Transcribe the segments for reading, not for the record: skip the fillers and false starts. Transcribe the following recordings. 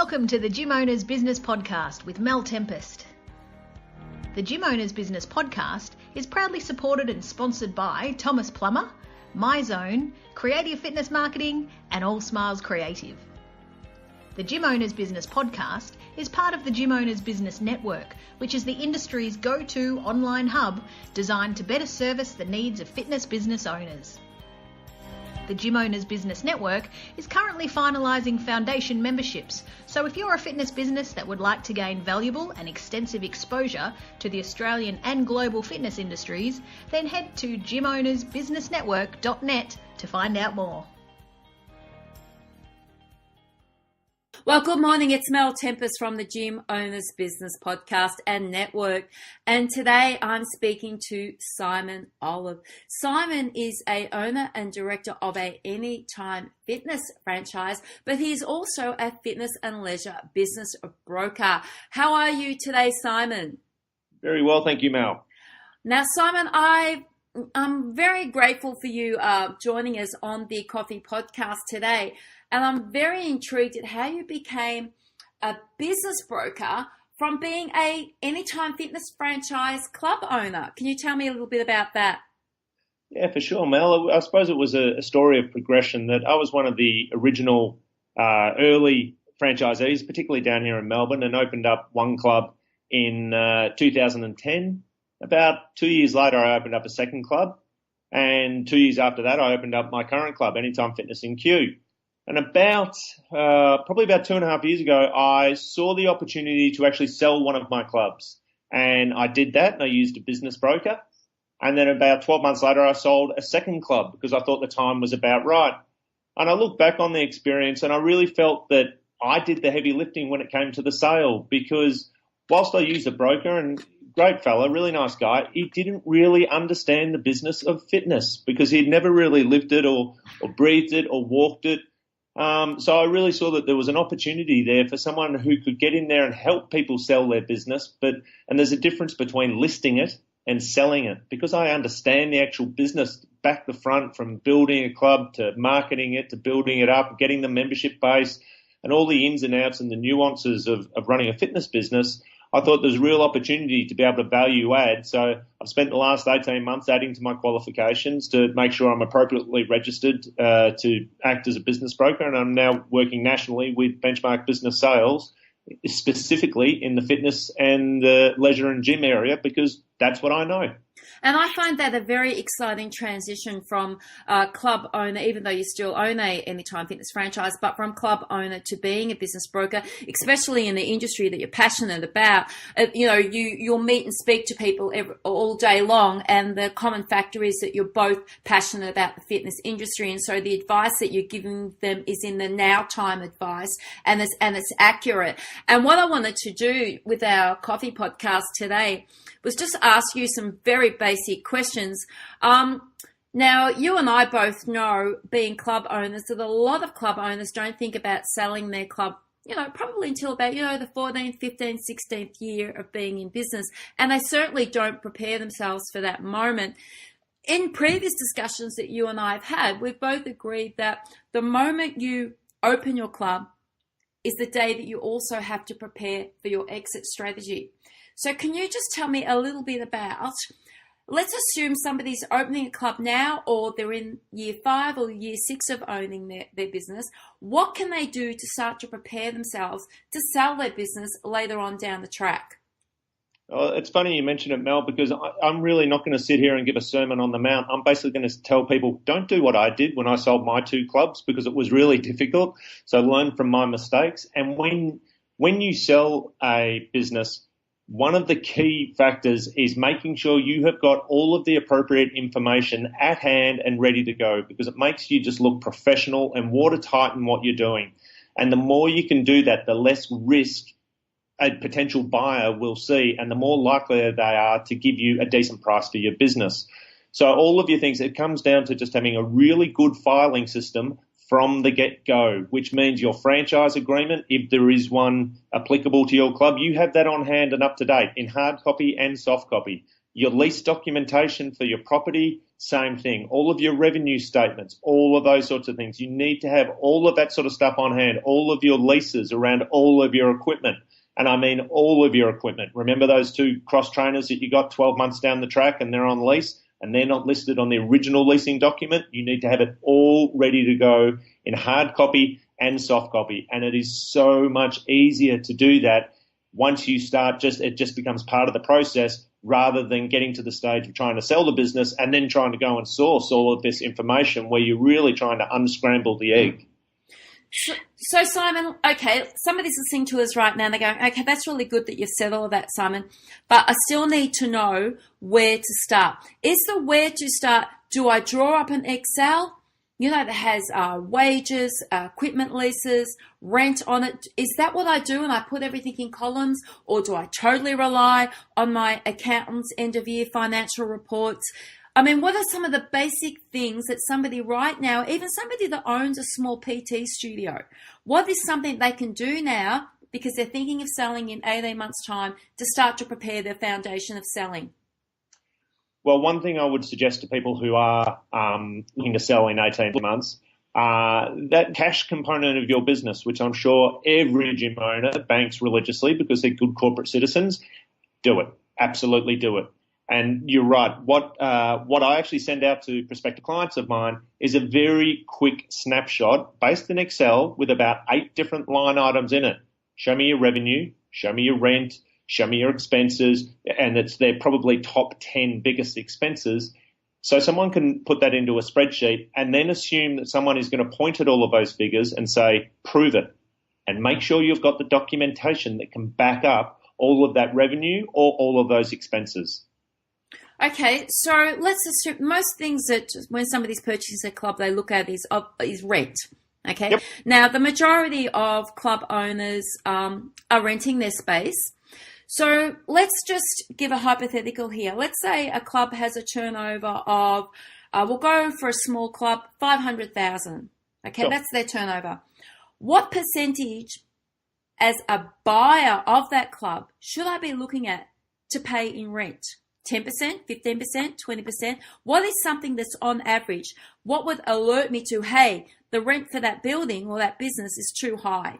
Welcome to the Gym Owners Business Podcast with Mel Tempest. The Gym Owners Business Podcast is proudly supported and sponsored by Thomas Plummer, MyZone, Creative Fitness Marketing, and All Smiles Creative. The Gym Owners Business Podcast is part of the Gym Owners Business Network, which is the industry's go-to online hub designed to better service the needs of fitness business owners. The Gym Owners Business Network is currently finalising foundation memberships, so if you're a fitness business that would like to gain valuable and extensive exposure to the Australian and global fitness industries, then head to gymownersbusinessnetwork.net to find out more. Well, good morning. It's Mel Tempest from the Gym Owners Business Podcast and Network. And today I'm speaking to Simon Olive. Simon is a owner and director of a Anytime Fitness franchise, but he's also a fitness and leisure business broker. How are you today, Simon? Very well, thank you, Mel. Now, Simon, I'm very grateful for you joining us on the Coffee Podcast today. And I'm very intrigued at how you became a business broker from being a Anytime Fitness franchise club owner. Can you tell me a little bit about that? Yeah, for sure, Mel. I suppose it was a story of progression that I was one of the original early franchisees, particularly down here in Melbourne, and opened up one club in 2010. About 2 years later, I opened up a second club. And 2 years after that, I opened up my current club, Anytime Fitness in Kew. And probably about 2.5 years ago, I saw the opportunity to actually sell one of my clubs. And I did that, and I used a business broker. And then about 12 months later, I sold a second club because I thought the time was about right. And I look back on the experience, and I really felt that I did the heavy lifting when it came to the sale, because whilst I used a broker, and great fella, really nice guy, he didn't really understand the business of fitness because he'd never really lived it or breathed it or walked it. So I really saw that there was an opportunity there for someone who could get in there and help people sell their business. And there's a difference between listing it and selling it, because I understand the actual business back to front, from building a club to marketing it to building it up, getting the membership base and all the ins and outs and the nuances of running a fitness business. I thought there's real opportunity to be able to value add. So I've spent the last 18 months adding to my qualifications to make sure I'm appropriately registered to act as a business broker. And I'm now working nationally with Benchmark Business Sales, specifically in the fitness and the leisure and gym area, because that's what I know. And I find that a very exciting transition from club owner, even though you still own a Anytime Fitness franchise, but from club owner to being a business broker, especially in the industry that you're passionate about. You'll meet and speak to people all day long, and the common factor is that you're both passionate about the fitness industry, and so the advice that you're giving them is in the now time advice, and it's accurate. And what I wanted to do with our coffee podcast today was just ask you some very basic questions. Now, you and I both know, being club owners, that a lot of club owners don't think about selling their club, probably until about, the 14th, 15th, 16th year of being in business. And they certainly don't prepare themselves for that moment. In previous discussions that you and I have had, we've both agreed that the moment you open your club is the day that you also have to prepare for your exit strategy. So can you just tell me a little bit about, let's assume somebody's opening a club now, or they're in year 5 or year 6 of owning their business. What can they do to start to prepare themselves to sell their business later on down the track? Well, it's funny you mention it, Mel, because I'm really not going to sit here and give a sermon on the mount. I'm basically going to tell people, don't do what I did when I sold my 2 clubs, because it was really difficult. So learn from my mistakes. And when you sell a business, one of the key factors is making sure you have got all of the appropriate information at hand and ready to go, because it makes you just look professional and watertight in what you're doing. And the more you can do that, the less risk a potential buyer will see, and the more likely they are to give you a decent price for your business. So all of your things, it comes down to just having a really good filing system from the get-go, which means your franchise agreement, if there is one applicable to your club, you have that on hand and up to date in hard copy and soft copy. Your lease documentation for your property, same thing. All of your revenue statements, all of those sorts of things. You need to have all of that sort of stuff on hand, all of your leases around all of your equipment. And I mean all of your equipment. Remember those two cross trainers that you got 12 months down the track and they're on lease and they're not listed on the original leasing document? You need to have it all ready to go in hard copy and soft copy. And it is so much easier to do that once you start, it just becomes part of the process rather than getting to the stage of trying to sell the business and then trying to go and source all of this information where you're really trying to unscramble the egg. So Simon, okay, somebody's listening to us right now and they're going, okay, that's really good that you've said all of that, Simon, but I still need to know where to start. Is the where to start, do I draw up an Excel, that has wages, equipment leases, rent on it? Is that what I do and I put everything in columns, or do I totally rely on my accountant's end of year financial reports? I mean, what are some of the basic things that somebody right now, even somebody that owns a small PT studio, what is something they can do now because they're thinking of selling in 18 months' time to start to prepare their foundation of selling? Well, one thing I would suggest to people who are looking to sell in 18 months, that cash component of your business, which I'm sure every gym owner banks religiously because they're good corporate citizens, do it. Absolutely do it. And you're right. What I actually send out to prospective clients of mine is a very quick snapshot based in Excel with about 8 different line items in it. Show me your revenue, show me your rent, show me your expenses, and it's their probably top 10 biggest expenses. So someone can put that into a spreadsheet and then assume that someone is going to point at all of those figures and say, prove it, and make sure you've got the documentation that can back up all of that revenue or all of those expenses. Okay, so let's assume most things that when somebody's purchasing a club, they look at is rent. Okay, yep. Now the majority of club owners are renting their space. So let's just give a hypothetical here. Let's say a club has a turnover of, we'll go for a small club, 500,000. Okay, sure. That's their turnover. What percentage as a buyer of that club should I be looking at to pay in rent? 10%, 15%, 20%? What is something that's on average? What would alert me to, hey, the rent for that building or that business is too high?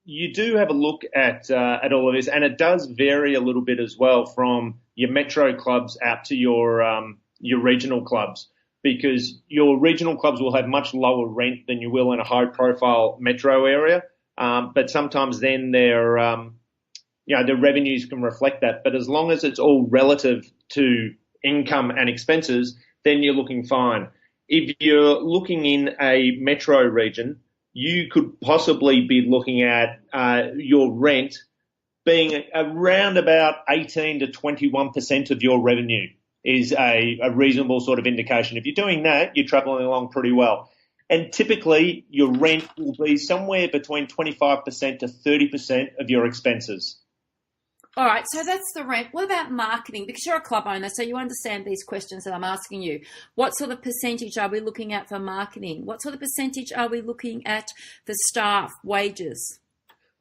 You do have a look at all of this, and it does vary a little bit as well from your metro clubs out to your regional clubs, because your regional clubs will have much lower rent than you will in a high-profile metro area. But sometimes then their revenues can reflect that. But as long as it's all relative to income and expenses, then you're looking fine. If you're looking in a metro region, you could possibly be looking at your rent being around about 18 to 21% of your revenue is a reasonable sort of indication. If you're doing that, you're traveling along pretty well. And typically, your rent will be somewhere between 25% to 30% of your expenses. All right, so that's the rent. What about marketing? Because you're a club owner, so you understand these questions that I'm asking you. What sort of percentage are we looking at for marketing? What sort of percentage are we looking at for staff, wages?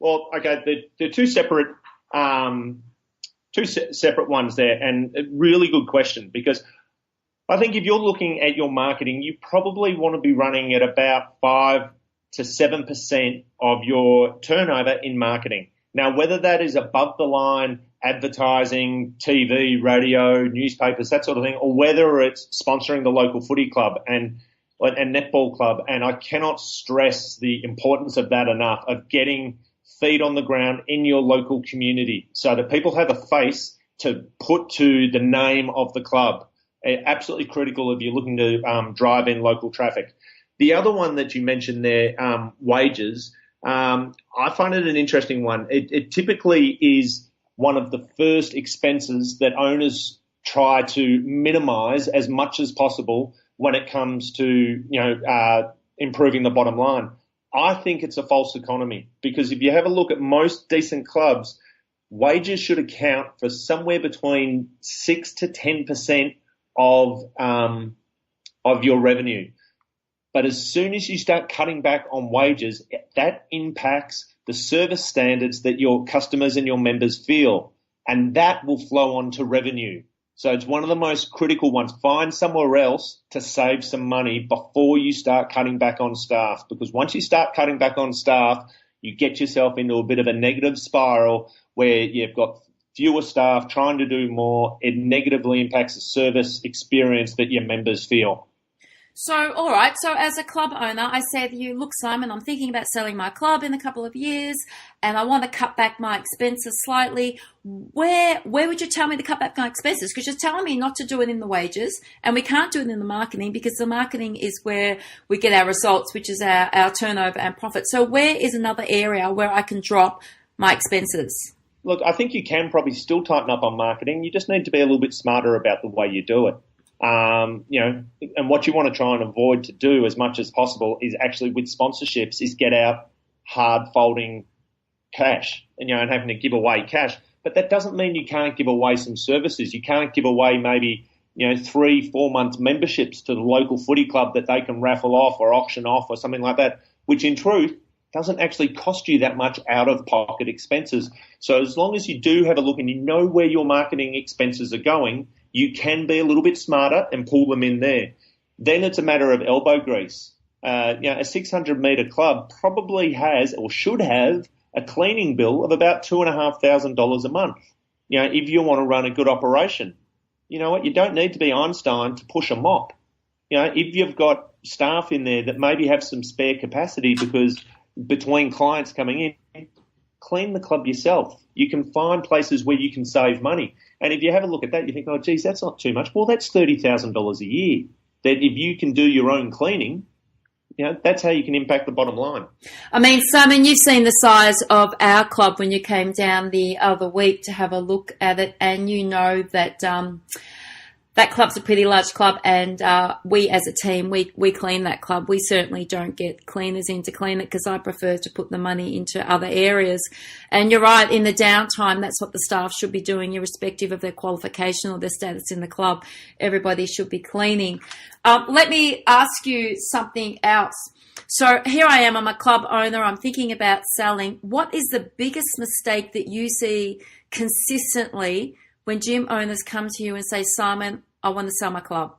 Well, okay, they're two separate ones there, and a really good question, because I think if you're looking at your marketing, you probably want to be running at about 5 to 7% of your turnover in marketing. Now, whether that is above the line advertising, TV, radio, newspapers, that sort of thing, or whether it's sponsoring the local footy club and netball club, and I cannot stress the importance of that enough, of getting feet on the ground in your local community so that people have a face to put to the name of the club. Absolutely critical if you're looking to drive in local traffic. The other one that you mentioned there, wages, I find it an interesting one. It typically is one of the first expenses that owners try to minimize as much as possible when it comes to, improving the bottom line. I think it's a false economy, because if you have a look at most decent clubs, wages should account for somewhere between 6 to 10% of your revenue. But as soon as you start cutting back on wages, that impacts the service standards that your customers and your members feel, and that will flow on to revenue. So it's one of the most critical ones. Find somewhere else to save some money before you start cutting back on staff, because once you start cutting back on staff, you get yourself into a bit of a negative spiral where you've got fewer staff trying to do more. It negatively impacts the service experience that your members feel. So, all right. So as a club owner, I say to you, look, Simon, I'm thinking about selling my club in a couple of years and I want to cut back my expenses slightly. Where would you tell me to cut back my expenses? Because you're telling me not to do it in the wages, and we can't do it in the marketing, because the marketing is where we get our results, which is our turnover and profit. So where is another area where I can drop my expenses? Look, I think you can probably still tighten up on marketing. You just need to be a little bit smarter about the way you do it. And what you want to try and avoid to do as much as possible is actually with sponsorships is get out hard folding cash and having to give away cash. But that doesn't mean you can't give away some services. You can't give away maybe 3-4 months memberships to the local footy club that they can raffle off or auction off or something like that, which in truth doesn't actually cost you that much out of pocket expenses. So as long as you do have a look and you know where your marketing expenses are going, you can be a little bit smarter and pull them in there. Then it's a matter of elbow grease. A 600-metre club probably has or should have a cleaning bill of about $2,500 a month. If you want to run a good operation, you know what? You don't need to be Einstein to push a mop. If you've got staff in there that maybe have some spare capacity because between clients coming in, clean the club yourself. You can find places where you can save money. And if you have a look at that, you think, oh, geez, that's not too much. Well, that's $30,000 a year. That if you can do your own cleaning, that's how you can impact the bottom line. I mean, Simon, you've seen the size of our club when you came down the other week to have a look at it, and you know that that club's a pretty large club, and we as a team, we clean that club. We certainly don't get cleaners in to clean it because I prefer to put the money into other areas. And you're right, in the downtime, that's what the staff should be doing, irrespective of their qualification or their status in the club. Everybody should be cleaning. Let me ask you something else. So here I am, I'm a club owner, I'm thinking about selling. What is the biggest mistake that you see consistently when gym owners come to you and say, Simon, I want to sell my club?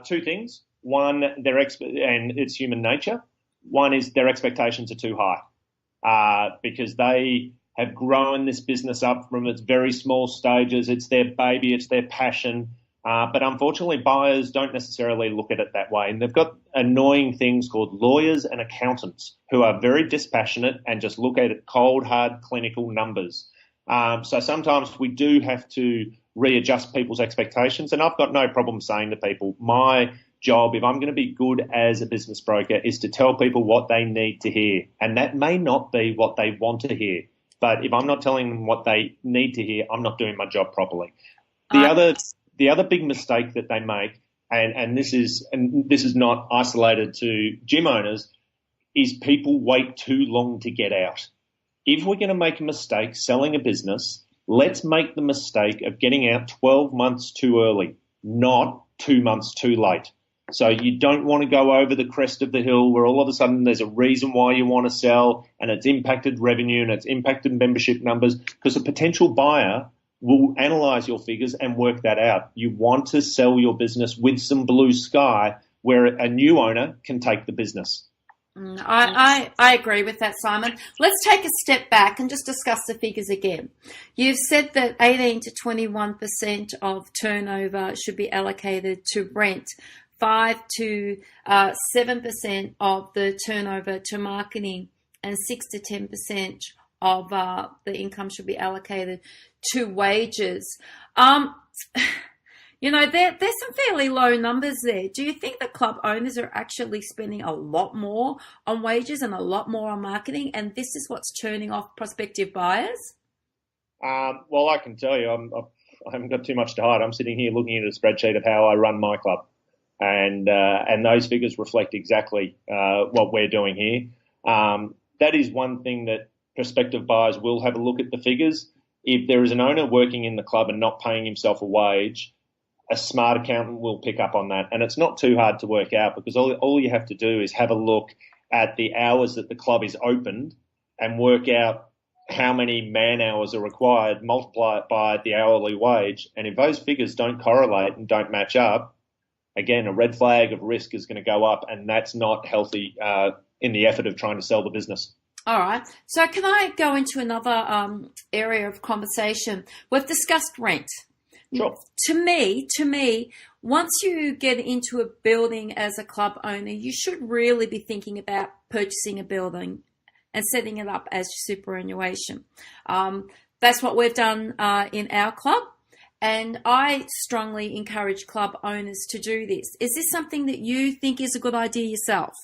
Two things. One, and it's human nature. One is their expectations are too high because they have grown this business up from its very small stages. It's their baby, it's their passion. But unfortunately, buyers don't necessarily look at it that way. And they've got annoying things called lawyers and accountants who are very dispassionate and just look at it cold, hard, clinical numbers. So sometimes we do have to readjust people's expectations. And I've got no problem saying to people, my job, if I'm going to be good as a business broker, is to tell people what they need to hear. And that may not be what they want to hear. But if I'm not telling them what they need to hear, I'm not doing my job properly. The other big mistake that they make, and this is not isolated to gym owners, is people wait too long to get out. If we're going to make a mistake selling a business, let's make the mistake of getting out 12 months too early, not 2 months too late. So you don't want to go over the crest of the hill where all of a sudden there's a reason why you want to sell and it's impacted revenue and it's impacted membership numbers, because a potential buyer will analyse your figures and work that out. You want to sell your business with some blue sky where a new owner can take the business. I agree with that, Simon. Let's take a step back and just discuss the figures again. You've said that 18 to 21% of turnover should be allocated to rent, 5 to 7% of the turnover to marketing, and 6 to 10% of the income should be allocated to wages. There's some fairly low numbers there. Do you think that club owners are actually spending a lot more on wages and a lot more on marketing, and this is what's turning off prospective buyers? Well, I can tell you, I haven't got too much to hide. I'm sitting here looking at a spreadsheet of how I run my club, and those figures reflect exactly what we're doing here. That is one thing that prospective buyers will have a look at the figures. If there is an owner working in the club and not paying himself a wage, a smart accountant will pick up on that. And it's not too hard to work out, because all you have to do is have a look at the hours that the club is opened and work out how many man hours are required, multiply it by the hourly wage, and if those figures don't correlate and don't match up, again, a red flag of risk is going to go up, and that's not healthy in the effort of trying to sell the business. All right. So can I go into another area of conversation? We've discussed rent. Sure. To me, once you get into a building as a club owner, you should really be thinking about purchasing a building and setting it up as superannuation. That's what we've done in our club. And I strongly encourage club owners to do this. Is this something that you think is a good idea yourself?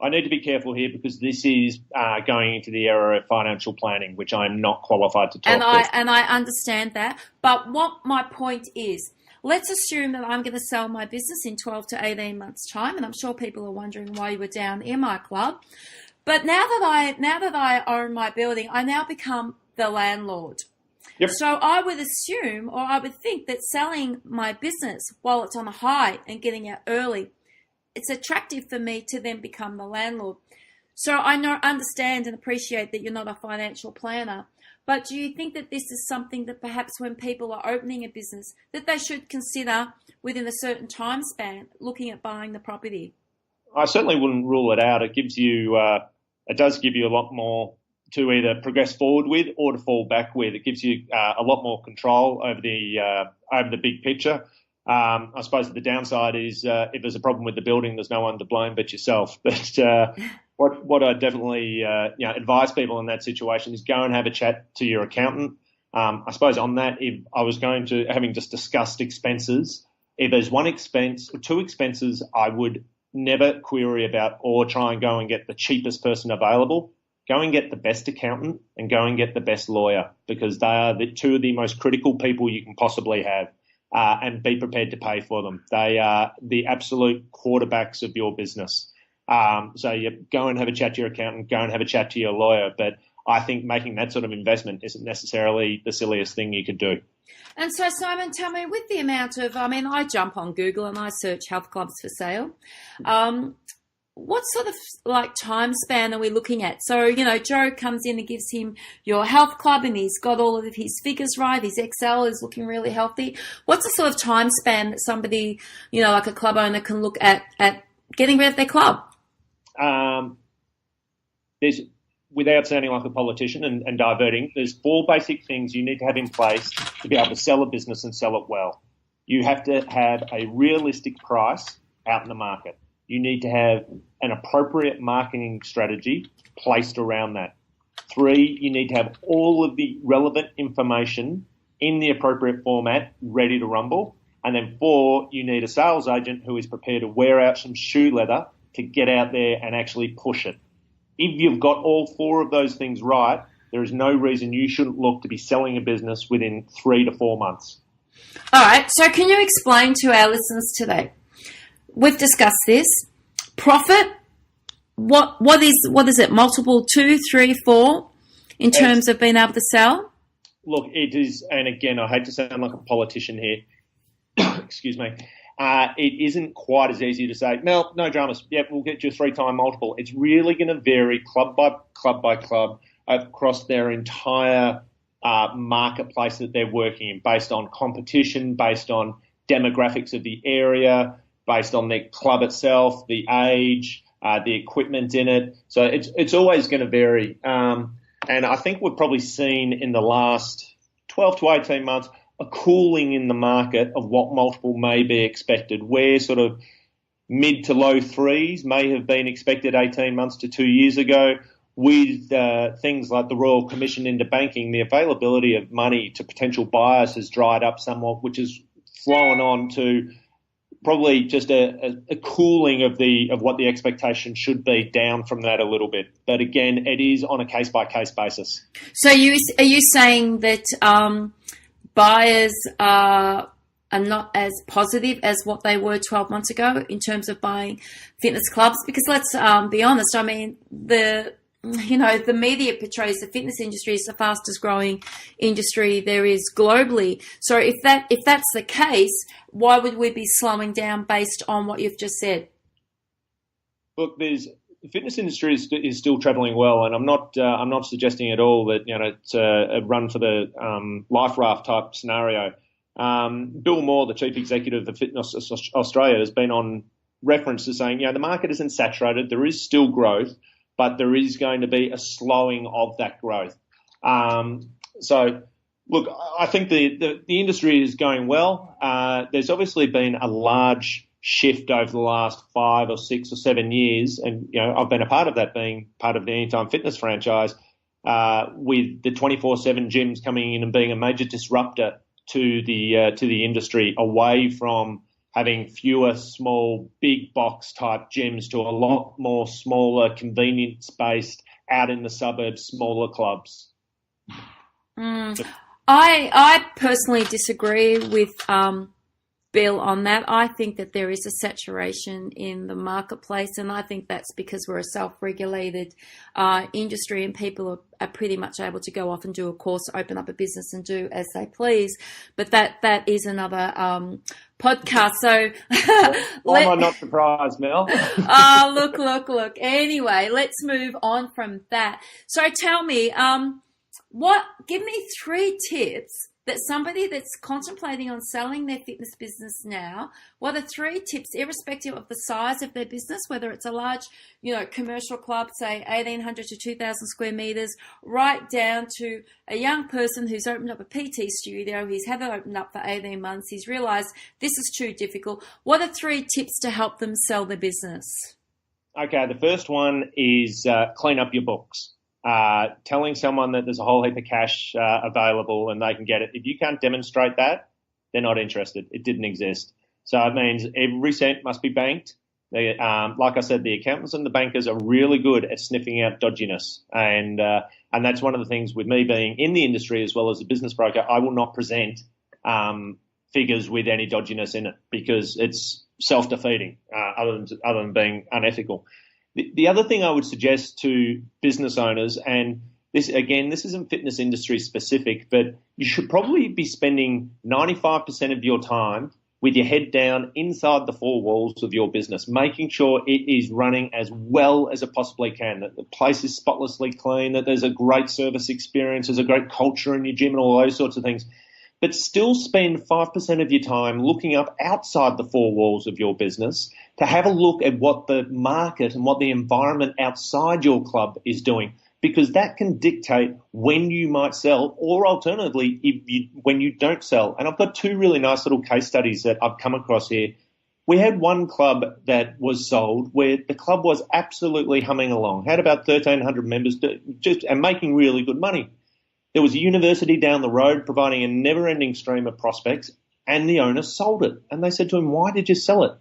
I need to be careful here because this is going into the area of financial planning, which I'm not qualified to talk to. And I understand that. But what my point is, let's assume that I'm going to sell my business in 12 to 18 months' time, and I'm sure people are wondering why you were down in my club. But now that I own my building, I now become the landlord. Yep. So I would assume, or I would think, that selling my business while it's on a high and getting out early, it's attractive for me to then become the landlord. So I understand and appreciate that you're not a financial planner, but do you think that this is something that perhaps when people are opening a business that they should consider within a certain time span looking at buying the property? I certainly wouldn't rule it out. It gives you, it does give you a lot more to either progress forward with or to fall back with. It gives you a lot more control over the big picture. I suppose the downside is if there's a problem with the building, there's no one to blame but yourself. But what I definitely advise people in that situation is go and have a chat to your accountant. I suppose on that, if I was going to, having just discussed expenses, if there's one expense or two expenses, I would never query about or try and go and get the cheapest person available. Go and get the best accountant and go and get the best lawyer, because they are the two of the most critical people you can possibly have. And be prepared to pay for them. They are the absolute quarterbacks of your business. So you go and have a chat to your accountant, go and have a chat to your lawyer. But I think making that sort of investment isn't necessarily the silliest thing you could do. And so, Simon, tell me, with the amount of, I jump on Google and I search health clubs for sale. What sort of time span are we looking at? So, Joe comes in and gives him your health club and he's got all of his figures right. His Excel is looking really healthy. What's the sort of time span that somebody, like a club owner can look at getting rid of their club? There's, without sounding like a politician and diverting, there's four basic things you need to have in place to be able to sell a business and sell it well. You have to have a realistic price out in the market. You need to have an appropriate marketing strategy placed around that. 3, you need to have all of the relevant information in the appropriate format ready to rumble. And then 4, you need a sales agent who is prepared to wear out some shoe leather to get out there and actually push it. If you've got all 4 of those things right, there is no reason you shouldn't look to be selling a business within 3 to 4 months. All right. So can you explain to our listeners today? We've discussed this. Profit, what is it? Multiple 2, 3, 4 in terms of being able to sell? Look, it is, and again, I hate to sound like a politician here. Excuse me. It isn't quite as easy to say, no dramas. Yep, we'll get you a 3-time multiple. It's really going to vary club by club across their entire marketplace that they're working in, based on competition, based on demographics of the area, based on the club itself, the age, the equipment in it. So it's always going to vary. And I think we've probably seen in the last 12 to 18 months a cooling in the market of what multiple may be expected, where sort of mid to low 3s may have been expected 18 months to 2 years ago. With things like the Royal Commission into banking, the availability of money to potential buyers has dried up somewhat, which has flown on to probably just a cooling of what the expectation should be, down from that a little bit. But again, it is on a case-by-case basis. So are you saying that buyers are not as positive as what they were 12 months ago in terms of buying fitness clubs? Because let's be honest, the media portrays the fitness industry as the fastest growing industry there is globally. So if that's the case, why would we be slowing down based on what you've just said? Look, there's the fitness industry is still travelling well, and I'm not suggesting at all that it's a run for the life raft type scenario. Bill Moore, the chief executive of Fitness Australia, has been on reference to saying, the market isn't saturated. There is still growth, but there is going to be a slowing of that growth. So, look, I think the industry is going well. There's obviously been a large shift over the last 5 or 6 or 7 years, and I've been a part of that, being part of the Anytime Fitness franchise, with the 24/7 gyms coming in and being a major disruptor to the industry, away from having fewer small big box type gyms to a lot more smaller, convenience based, out in the suburbs, smaller clubs. I personally disagree with Bill on that. I think that there is a saturation in the marketplace, and I think that's because we're a self-regulated industry, and people are pretty much able to go off and do a course, open up a business and do as they please. But that is another podcast. So why am I not surprised, Mel? Look. Anyway, let's move on from that. So tell me, give me 3 tips that somebody that's contemplating on selling their fitness business now, what are 3 tips, irrespective of the size of their business, whether it's a large, commercial club, say 1,800 to 2,000 square meters, right down to a young person who's opened up a PT studio, he's had it opened up for 18 months, he's realized this is too difficult. What are 3 tips to help them sell their business? Okay, the first one is clean up your books. Telling someone that there's a whole heap of cash available and they can get it. If you can't demonstrate that, they're not interested. It didn't exist. So it means every cent must be banked. Like I said, the accountants and the bankers are really good at sniffing out dodginess. And that's one of the things with me being in the industry as well as a business broker. I will not present figures with any dodginess in it, because it's self-defeating, other than being unethical. The other thing I would suggest to business owners, and this isn't fitness industry specific, but you should probably be spending 95% of your time with your head down inside the 4 walls of your business, making sure it is running as well as it possibly can, that the place is spotlessly clean, that there's a great service experience, there's a great culture in your gym and all those sorts of things. But still spend 5% of your time looking up outside the 4 walls of your business to have a look at what the market and what the environment outside your club is doing, because that can dictate when you might sell, or alternatively, when you don't sell. And I've got 2 really nice little case studies that I've come across here. We had one club that was sold where the club was absolutely humming along, had about 1,300 members and making really good money. There was a university down the road providing a never-ending stream of prospects, and the owner sold it. And they said to him, "Why did you sell it?"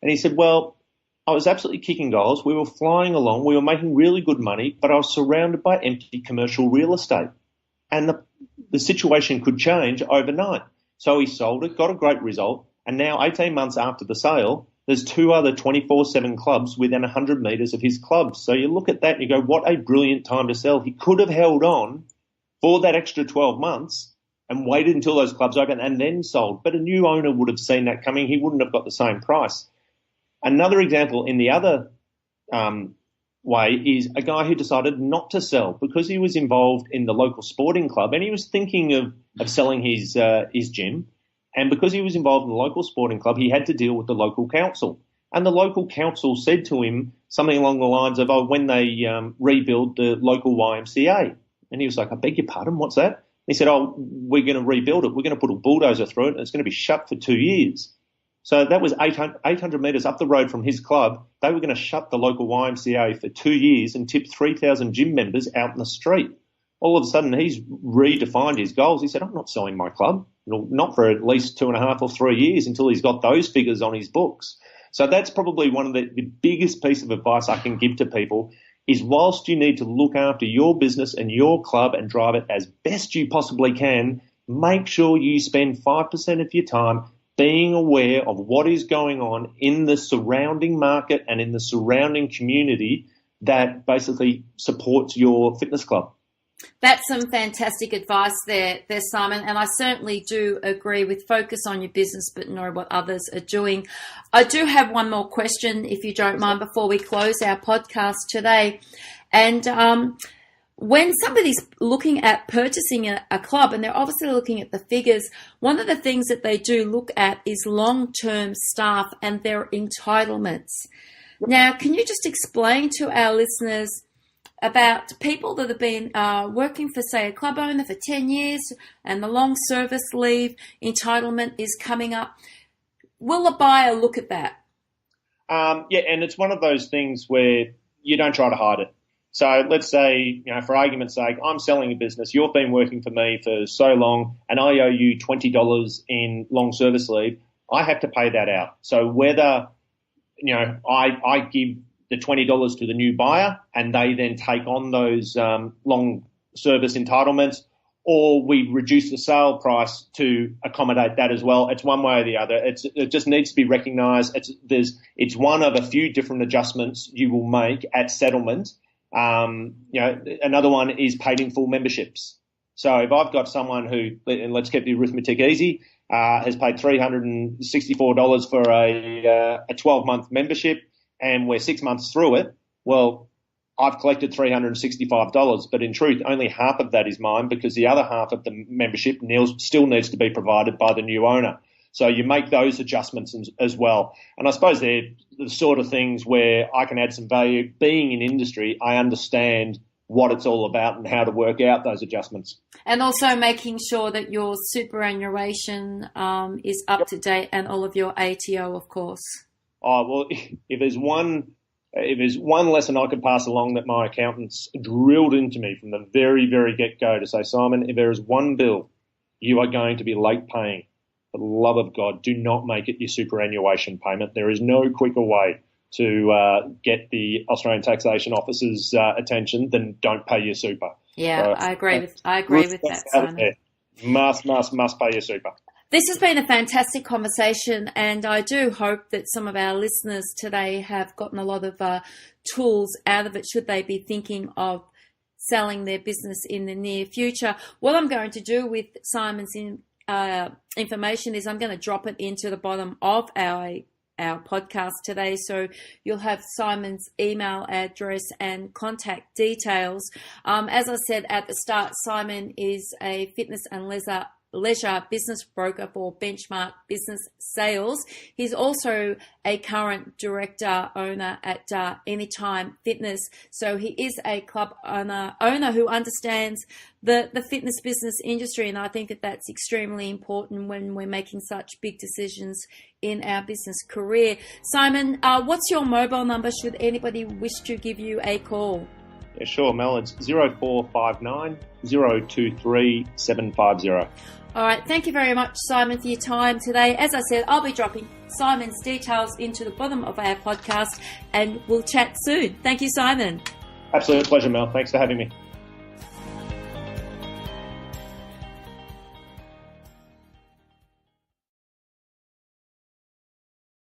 And he said, "Well, I was absolutely kicking goals. We were flying along. We were making really good money, but I was surrounded by empty commercial real estate. And the situation could change overnight." So he sold it, got a great result, and now 18 months after the sale, there's 2 other 24/7 clubs within 100 metres of his clubs. So you look at that and you go, what a brilliant time to sell. He could have held on for that extra 12 months and waited until those clubs opened and then sold. But a new owner would have seen that coming. He wouldn't have got the same price. Another example in the other way is a guy who decided not to sell because he was involved in the local sporting club, and he was thinking of selling his gym. And because he was involved in the local sporting club, he had to deal with the local council. And the local council said to him something along the lines of, when they rebuild the local YMCA. And he was like, "I beg your pardon, what's that?" He said, "We're going to rebuild it. We're going to put a bulldozer through it, and it's going to be shut for 2 years." So that was 800 metres up the road from his club. They were going to shut the local YMCA for 2 years and tip 3,000 gym members out in the street. All of a sudden, he's redefined his goals. He said, "I'm not selling my club, not for at least 2.5 or 3 years until he's got those figures on his books." So that's probably one of the biggest piece of advice I can give to people is, whilst you need to look after your business and your club and drive it as best you possibly can, make sure you spend 5% of your time being aware of what is going on in the surrounding market and in the surrounding community that basically supports your fitness club. That's some fantastic advice there, Simon. And I certainly do agree with focus on your business, but know what others are doing. I do have one more question, if you don't mind, before we close our podcast today. And when somebody's looking at purchasing a club, and they're obviously looking at the figures, one of the things that they do look at is long-term staff and their entitlements. Now, can you just explain to our listeners about people that have been working for, say, a club owner for 10 years and the long service leave entitlement is coming up? Will a buyer look at that? Yeah, and it's one of those things where you don't try to hide it. So let's say, for argument's sake, I'm selling a business. You've been working for me for so long and I owe you $20 in long service leave. I have to pay that out. So whether, I give the $20 to the new buyer and they then take on those long service entitlements, or we reduce the sale price to accommodate that as well. It's one way or the other. It just needs to be recognised. It's one of a few different adjustments you will make at settlement. Another one is paid in full memberships. So if I've got someone who, and let's keep the arithmetic easy, has paid $364 for a 12-month membership, and we're 6 months through it, well, I've collected $365, but in truth, only half of that is mine because the other half of the membership still needs to be provided by the new owner. So you make those adjustments as well. And I suppose they're the sort of things where I can add some value. Being in industry, I understand what it's all about and how to work out those adjustments. And also making sure that your superannuation is up to date and all of your ATO, of course. Oh, well, if there's one lesson I could pass along that my accountants drilled into me from the very, very get-go to say, Simon, if there is one bill you are going to be late paying, for the love of God, do not make it your superannuation payment. There is no quicker way to get the Australian Taxation Office's attention than don't pay your super. Yeah, I agree with that, Simon. Must pay your super. This has been a fantastic conversation, and I do hope that some of our listeners today have gotten a lot of tools out of it should they be thinking of selling their business in the near future. What I'm going to do with Simon's information is I'm going to drop it into the bottom of our podcast today, so you'll have Simon's email address and contact details. As I said at the start, Simon is a fitness and leisure business broker for Benchmark Business Sales. He's also a current director owner at Anytime Fitness. So he is a club owner who understands the fitness business industry. And I think that that's extremely important when we're making such big decisions in our business career. Simon, what's your mobile number should anybody wish to give you a call? Yeah, sure, Mel. It's 0459 023 750. All right. Thank you very much, Simon, for your time today. As I said, I'll be dropping Simon's details into the bottom of our podcast, and we'll chat soon. Thank you, Simon. Absolute pleasure, Mel. Thanks for having me.